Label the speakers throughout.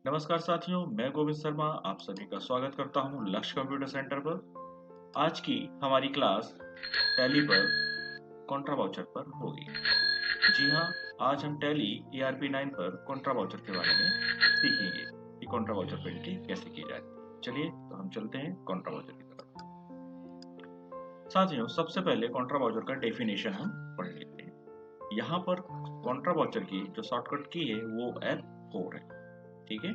Speaker 1: नमस्कार साथियों, मैं गोविंद शर्मा आप सभी का स्वागत करता हूं लक्ष्य कंप्यूटर सेंटर पर। आज की हमारी क्लास टैली पर कॉन्ट्रा वाउचर पर होगी। जी हां, आज हम टैली ERP 9 पर कॉन्ट्रा वाउचर के बारे में सीखेंगे कि कॉन्ट्रा वाउचर पर एंट्री कैसे की जाती है। चलिए तो हम चलते हैं कॉन्ट्रा वाउचर की तरफ। साथियों, सबसे पहले कॉन्ट्रा वाउचर का डेफिनेशन हम पढ़ लेते हैं। यहाँ पर कॉन्ट्रा वाउचर की जो शॉर्टकट की है वो F4 है। ठीक है,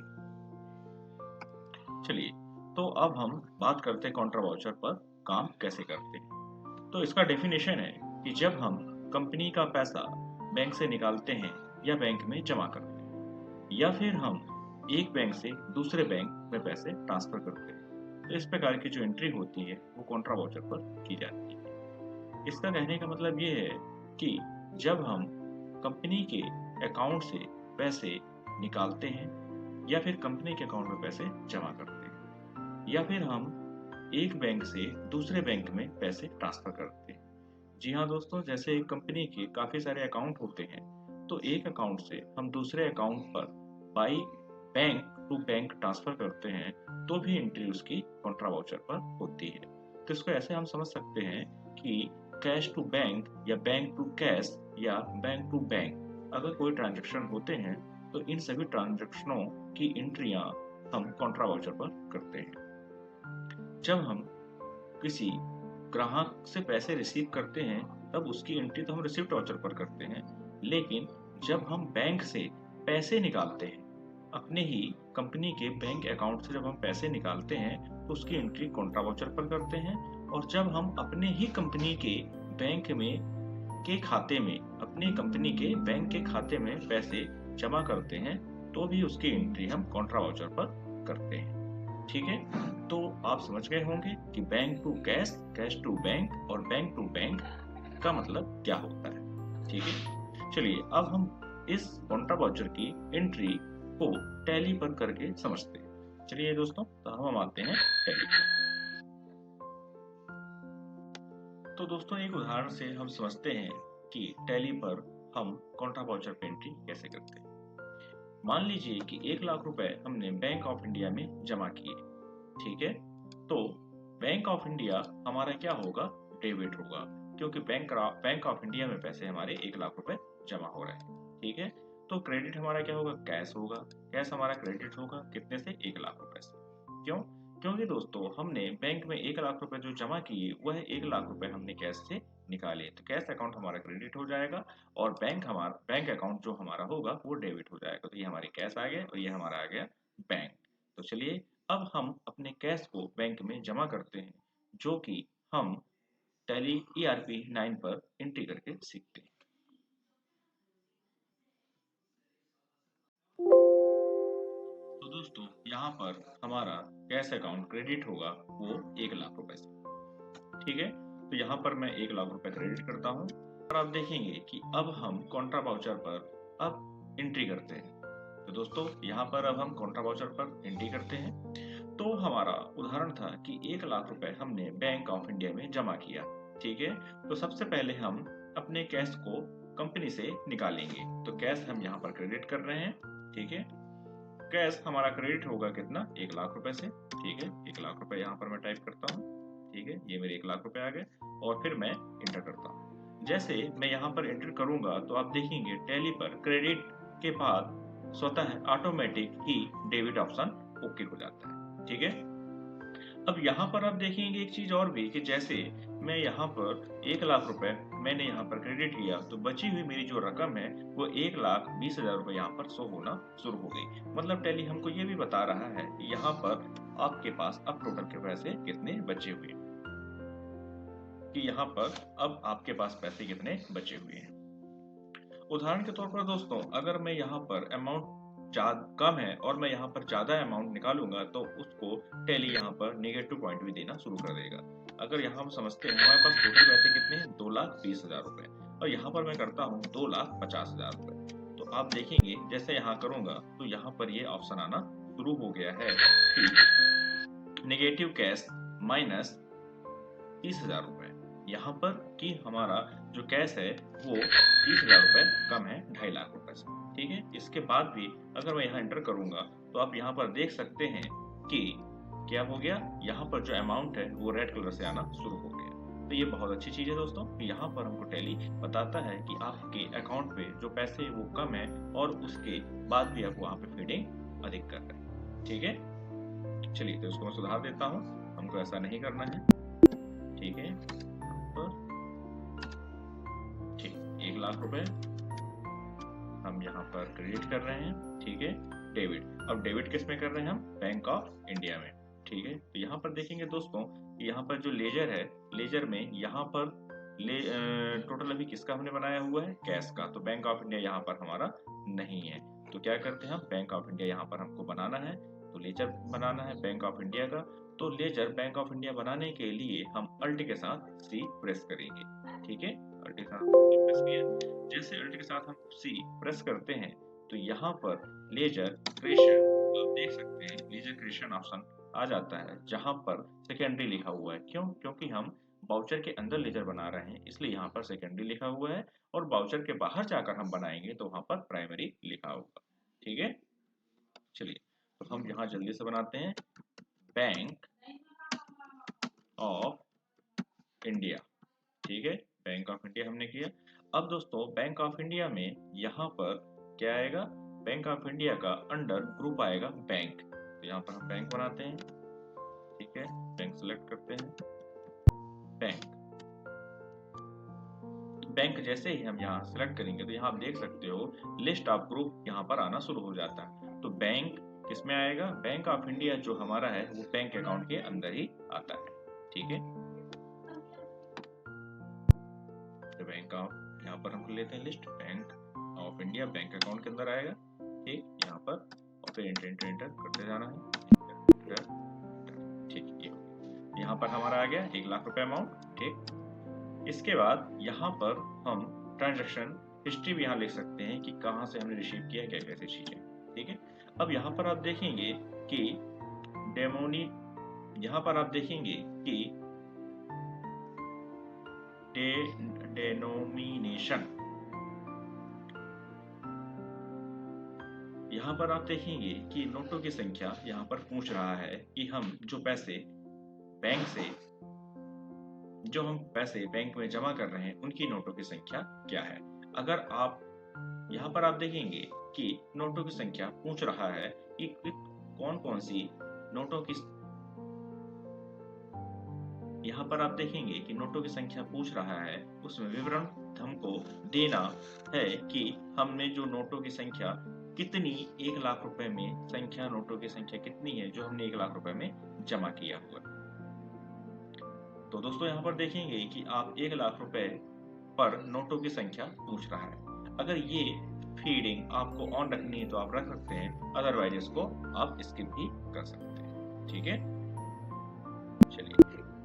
Speaker 1: चलिए तो अब हम बात करते हैं कॉन्ट्रा वाउचर पर काम कैसे करते हैं। तो इसका डेफिनेशन है कि जब हम कंपनी का पैसा बैंक से निकालते हैं या बैंक में जमा करते हैं या फिर हम एक बैंक से दूसरे बैंक में पैसे ट्रांसफर करते हैं, तो इस प्रकार की जो एंट्री होती है वो कॉन्ट्रा वाउचर पर की जाती है। इसका कहने का मतलब ये है कि जब हम कंपनी के अकाउंट से पैसे निकालते हैं या फिर कंपनी के अकाउंट में पैसे जमा करते हैं या फिर हम एक बैंक से दूसरे बैंक में पैसे ट्रांसफर करते हैं। जी हाँ दोस्तों, जैसे एक कंपनी के काफ़ी सारे अकाउंट होते हैं, तो एक अकाउंट से हम दूसरे अकाउंट पर by bank to bank transfer करते हैं तो भी एंट्री उसकी कॉन्ट्रा वाउचर पर होती है। तो इसको ऐसे हम समझ सकते हैं कि कैश टू बैंक या बैंक टू कैश या बैंक टू बैंक अगर कोई ट्रांजेक्शन होते हैं तो इन सभी ट्रांजेक्शनों की एंट्रियां हम कॉन्ट्रा वाउचर पर करते हैं। जब हम किसी ग्राहक से पैसे रिसीव करते हैं तब उसकी एंट्री तो हम रिसिप्ट वाउचर पर करते हैं, लेकिन जब हम बैंक से पैसे निकालते हैं, अपने ही कंपनी के बैंक अकाउंट से जब हम पैसे निकालते हैं तो उसकी एंट्री कॉन्ट्रा वाउचर पर करते हैं। और जब हम अपने ही कंपनी के बैंक में के खाते में अपनी कंपनी के बैंक के खाते में पैसे जमा करते हैं तो भी उसकी एंट्री हम कॉन्ट्रा वाउचर पर करते हैं। ठीक है, तो आप समझ गए होंगे कि bank to cash, cash to bank और बैंक टू बैंक का मतलब क्या होता है। ठीक है, चलिए अब हम इस कॉन्ट्रा वाउचर की एंट्री को टैली पर करके समझते हैं। चलिए दोस्तों, तो हम आते हैं टैली पर। तो दोस्तों, एक उदाहरण से हम समझते हैं कि टैली पर हम कॉन्ट्रा वाउचर पे एंट्री कैसे करते हैं। मान लीजिए कि 1 लाख रुपए हमने बैंक ऑफ इंडिया में जमा किए। ठीक है, तो बैंक ऑफ इंडिया हमारा क्या होगा, डेबिट होगा, क्योंकि बैंक ऑफ इंडिया में पैसे हमारे 1 लाख रुपए जमा हो रहे हैं। ठीक है, तो क्रेडिट हमारा क्या होगा, कैश होगा। कैश हमारा क्रेडिट होगा कितने से, 1 लाख रुपए से। क्यों? क्योंकि दोस्तों हमने बैंक में 1 लाख रुपए जो जमा किए वह 1 लाख रुपए हमने कैश से निकाले, तो कैश अकाउंट हमारा क्रेडिट हो जाएगा और बैंक अकाउंट जो हमारा होगा वो डेबिट हो जाएगा। तो ये हमारे कैश आ गए और ये हमारा आ गया बैंक। तो चलिए अब हम अपने कैश को बैंक में जमा करते हैं, जो कि हम टैली ERP 9 पर एंट्री करके सीखते हैं। तो दोस्तों यहाँ पर हमारा कैश अकाउंट क्रेडिट होगा वो 1 लाख रुपए से। ठीक है, तो यहाँ पर मैं 1 लाख रुपए क्रेडिट करता हूँ और आप देखेंगे कि अब हम कॉन्ट्रा वाउचर पर अब एंट्री करते हैं। तो दोस्तों यहाँ पर अब हम कॉन्ट्रा वाउचर पर एंट्री करते हैं। तो हमारा उदाहरण था कि 1 लाख रुपए हमने बैंक ऑफ इंडिया में जमा किया। ठीक है, तो सबसे पहले हम अपने कैश को कंपनी से निकालेंगे, तो कैश हम यहाँ पर क्रेडिट कर रहे हैं। ठीक है, कैश हमारा क्रेडिट होगा कितना, 1 लाख रुपए से। ठीक है, 1 लाख रुपए यहाँ पर मैं टाइप करता हूँ। ठीक है, ये मेरे 1 लाख रुपए आ गए और फिर मैं इंटर करता हूँ। जैसे मैं यहाँ पर एंटर करूंगा तो आप देखेंगे टैली पर क्रेडिट के बाद स्वतः ऑटोमेटिक ही डेबिट ऑप्शन ओके हो जाता है। ठीक है, अब यहाँ पर आप देखेंगे एक चीज और भी कि जैसे मैं यहाँ पर 1 लाख रुपए मैंने यहाँ पर क्रेडिट किया तो बची हुई मेरी जो रकम है वो 1,20,000 रुपए यहाँ पर शो होना शुरू हो गई। मतलब टैली हमको ये भी बता रहा है कि यहाँ पर आपके पास अब टोटल के पैसे कितने बचे हुए हैं, कि यहाँ पर अब आपके पास पैसे कितने बचे हुए हैं। उदाहरण के तौर पर दोस्तों, अगर मैं यहाँ पर अमाउंट कम है और मैं यहाँ पर ज्यादा अमाउंट निकालूंगा तो उसको टैली यहाँ पर नेगेटिव पॉइंट भी देना शुरू कर देगा। अगर यहाँ हम समझते हैं हमारे पास टोटल पैसे कितने हैं, 2,20,000 रुपए, और यहाँ पर मैं करता हूँ 2,50,000 रुपए। तो आप देखेंगे जैसे यहाँ करूंगा तो यहाँ पर ये ऑप्शन आना शुरू हो गया है कि नेगेटिव कैश माइनस 30,000 रुपए। यहाँ पर कि हमारा जो कैश है वो 30,000 रुपए कम है 2.5 लाख रुपए से। ठीक है। इसके बाद भी अगर मैं यहाँ एंटर करूंगा तो आप यहाँ पर देख सकते हैं कि क्या हो गया, यहाँ पर जो अमाउंट है वो रेड कलर से आना शुरू हो गया। तो ये बहुत अच्छी चीज़ है दोस्तों। यहाँ पर हमको टैली बताता है कि आपके अकाउंट पे जो पैसे वो कम है और उसके बाद भी आप वहाँ पे फीडिंग अधिक कर रहे हैं। ठीक है, चलिए तो उसको मैं सुधार देता हूँ, हमको ऐसा नहीं करना है। ठीक है, तो ठीक 1 लाख रुपए हम यहाँ पर क्रेडिट कर रहे हैं। ठीक है, डेबिट। अब डेबिट किस में कर रहे हैं हम? बैंक ऑफ इंडिया में। ठीक है, तो यहाँ पर देखेंगे दोस्तों, यहाँ पर जो लेजर है, लेजर में यहाँ पर टोटल अभी किसका हमने बनाया हुआ है? कैश का। तो बैंक ऑफ इंडिया यहाँ पर हमारा नहीं है, तो क्या करते हैं हम? बैंक ऑफ इंडिया यहाँ पर हमको बनाना है, तो लेजर बनाना है बैंक ऑफ इंडिया का। तो लेजर बैंक ऑफ इंडिया बनाने के लिए हम अल्ट के साथ सी प्रेस करेंगे। ठीक है, अल्ट के साथ प्रेस किया। जैसे अल्ट के साथ हम सी प्रेस करते हैं तो यहाँ पर लेजर क्रिएशन आप देख सकते हैं, लेजर क्रिएशन ऑप्शन आ जाता है जहाँ पर सेकेंडरी लिखा हुआ है। क्यों? क्योंकि हम बाउचर के अंदर लेजर बना रहे हैं, इसलिए यहाँ पर सेकेंडरी लिखा हुआ है, और बाउचर के बाहर जाकर हम बनाएंगे तो वहाँ पर प्राइमरी लिखा होगा। ठीक है, चलिए तो हम यहाँ जल्दी से बनाते हैं, बैंक ऑफ इंडिया। ठीक है, बैंक ऑफ इंडिया हमने किया। अब दोस्तों बैंक ऑफ इंडिया में यहाँ पर क्या आएगा? बैंक ऑफ इंडिया का अंडर ग्रुप आएगा बैंक, तो यहाँ पर हम बैंक बनाते हैं। ठीक है, बैंक सेलेक्ट करते हैं, बैंक। बैंक जैसे ही हम यहाँ सेलेक्ट करेंगे तो यहाँ आप देख सकते हो लिस्ट ऑफ ग्रुप यहाँ पर आना शुरू हो जाता है। तो बैंक किस में आएगा? बैंक ऑफ इंडिया जो हमारा है वो बैंक अकाउंट के अंदर ही आता है। ठीक है, तो बैंक ऑफ, यहाँ पर हम लेते हैं list, bank of India bank account के अंदर आएगा। ठीक, यहाँ पर और फिर एंटर करते जाना है। ठीक, ये यहाँ पर हमारा आ गया 1 लाख रुपए अमाउंट। ठीक, इसके बाद यहाँ पर हम ट्रांजैक्शन हिस्ट्री भी यहाँ लिख सकते हैं कि कहाँ से हमने रिसीव किया, क्या कैसे चीजें। ठीक है, अब यहाँ पर आप देखेंगे कि डेमोनी, यहाँ पर आप देखेंगे कि डेनोमिनेशन, यहाँ पर आप देखेंगे कि नोटों की संख्या यहाँ पर पूछ रहा है कि हम जो पैसे बैंक से, जो हम पैसे बैंक में जमा कर रहे हैं उनकी नोटों की संख्या क्या है। अगर आप यहाँ पर आप देखेंगे कि नोटों की संख्या पूछ रहा है कि कौन कौन सी नोटों की, यहाँ पर आप देखेंगे कि नोटों की संख्या पूछ रहा है, उसमें विवरण हमको देना है कि हमने जो नोटों की संख्या कितनी, 1 लाख रुपए में संख्या, नोटों की संख्या कितनी है जो हमने 1 लाख रुपए में जमा किया हुआ। तो दोस्तों यहाँ पर देखेंगे कि आप 1 लाख रुपए पर नोटों की संख्या पूछ रहा है। अगर ये फीडिंग आपको ऑन रखनी है तो आप रख सकते हैं, अदरवाइज इसको आप स्किप भी कर सकते हैं। ठीक है, चलिए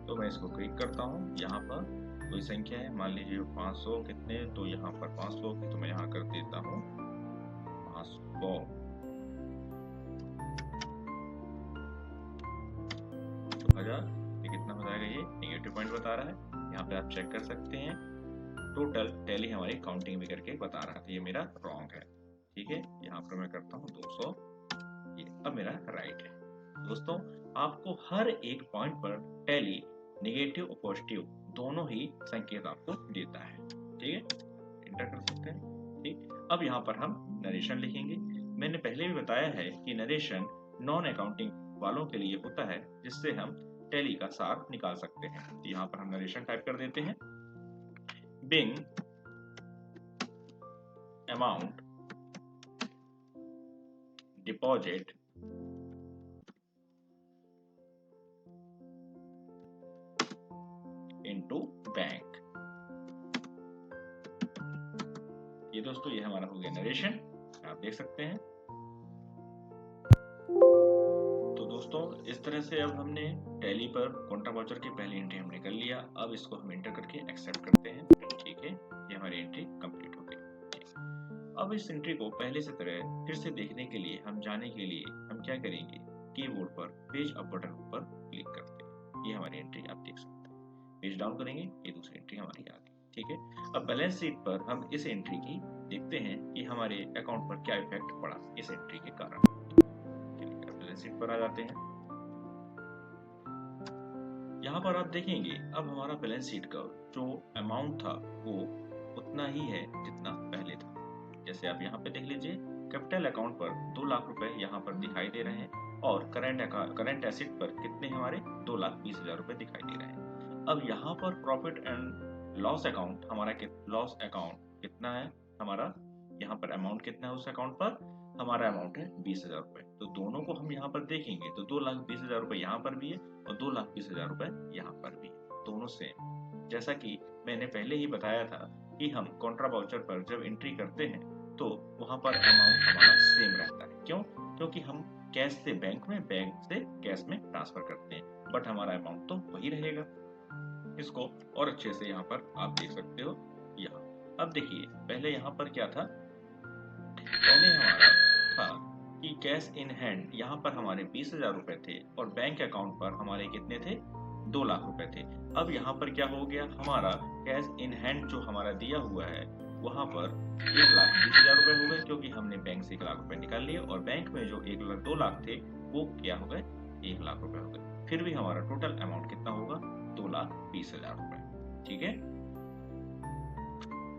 Speaker 1: तो मैं इसको क्लिक करता हूँ। यहाँ पर कोई संख्या है, मान लीजिए 500 कितने, तो यहाँ पर 500 की, तो मैं यहाँ कर देता हूँ 500। तो 1000, ये कितना हो जाएगा? ये नेगेटिव पॉइंट बता रहा है। यहाँ पे आप चेक कर सकते हैं, टोटल टैली हमारी काउंटिंग भी करके बता रहा था, ये मेरा रॉन्ग है। ठीक है, यहाँ पर मैं करता हूँ 200, ये अब मेरा राइट है। दोस्तों आपको हर एक पॉइंट पर टैली नेगेटिव और पॉजिटिव दोनों ही संकेत आपको देता है। ठीक है, एंटर कर सकते हैं। ठीक, अब यहाँ पर हम नरेशन लिखेंगे। मैंने पहले भी बताया है कि नरेशन नॉन अकाउंटिंग वालों के लिए होता है, जिससे हम टैली का सार निकाल सकते हैं। तो यहाँ पर हम नरेशन टाइप कर देते हैं, Bing amount deposit into bank. ये दोस्तों ये हमारा हो गया नरेशन, आप देख सकते हैं। तो दोस्तों इस तरह से अब हमने टैली पर कॉन्ट्रा वाउचर की पहली एंट्री हमने कर लिया। अब इसको हम एंटर करके एक्सेप्ट करते हैं। ठीक है, ये हमारी एंट्री कंप्लीट हो गई। अब इस एंट्री को पहले से तरह फिर से देखने के लिए, हम जाने के लिए हम क्या करेंगे, कीबोर्ड पर पेज अप बटन पर क्लिक करते हैं। ये हमारी एंट्री आप देख सकते हैं। पेज डाउन करेंगे, ये दूसरी एंट्री हमारी आ गई। ठीक है, अब बैलेंस शीट पर हम इस एंट्री की देखते हैं कि हमारे अकाउंट पर क्या इफेक्ट पड़ा इस एंट्री के कारण। बैलेंस शीट पर आ जाते हैं। यहाँ पर आप देखेंगे अब हमारा बैलेंस शीट का जो अमाउंट था वो उतना ही है जितना पहले था। जैसे आप यहाँ पे देख लीजिए, कैपिटल अकाउंट पर 2 लाख रुपए यहाँ पर दिखाई दे रहे हैं और करंट एसेट पर कितने हमारे 2,20,000 रुपए दिखाई दे रहे हैं। अब यहाँ पर प्रॉफिट एंड लॉस अकाउंट हमारा लॉस अकाउंट कितना है, हमारा यहाँ पर अमाउंट कितना है उस अकाउंट पर, हमारा अमाउंट है 20,000 रुपए। तो दोनों को हम यहाँ पर देखेंगे तो 2,20,000 रुपए यहाँ पर भी है और 2,20,000 रुपए यहाँ पर भी, दोनों सेम। जैसा कि मैंने पहले ही बताया था कि हम कॉन्ट्रा वाउचर पर जब एंट्री करते हैं तो वहां पर अमाउंट हमारा सेम रहता है। क्यों? क्योंकि हम कैश से बैंक में, बैंक से कैश में ट्रांसफर करते हैं, बट हमारा अमाउंट तो वही रहेगा। इसको और अच्छे से यहाँ पर आप देख सकते हो। यहाँ अब देखिए, पहले यहाँ पर क्या था, पहले हमारा था कि कैश इन हैंड यहाँ पर हमारे 20,000 रुपए थे और बैंक अकाउंट पर हमारे कितने थे, 2 लाख रुपए थे। अब यहाँ पर क्या हो गया, हमारा कैश इन हैंड जो हमारा दिया हुआ है वहां पर 1,20,000 रुपए हो गए, क्योंकि हमने बैंक से 1 लाख रुपए निकाल लिए और बैंक में जो 2 लाख थे वो क्या हो गए, 1 लाख रुपए हो गए। फिर भी हमारा टोटल अमाउंट कितना होगा, 2,20,000 रुपए। ठीक है,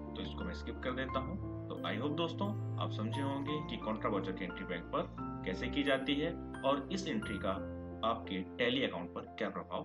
Speaker 1: तो इसको मैं स्किप कर देता हूँ। तो आई होप दोस्तों आप समझे होंगे कि कॉन्ट्रा वाउचर की एंट्री बैंक पर कैसे की जाती है और इस एंट्री का आपके टैली अकाउंट पर क्या प्रभाव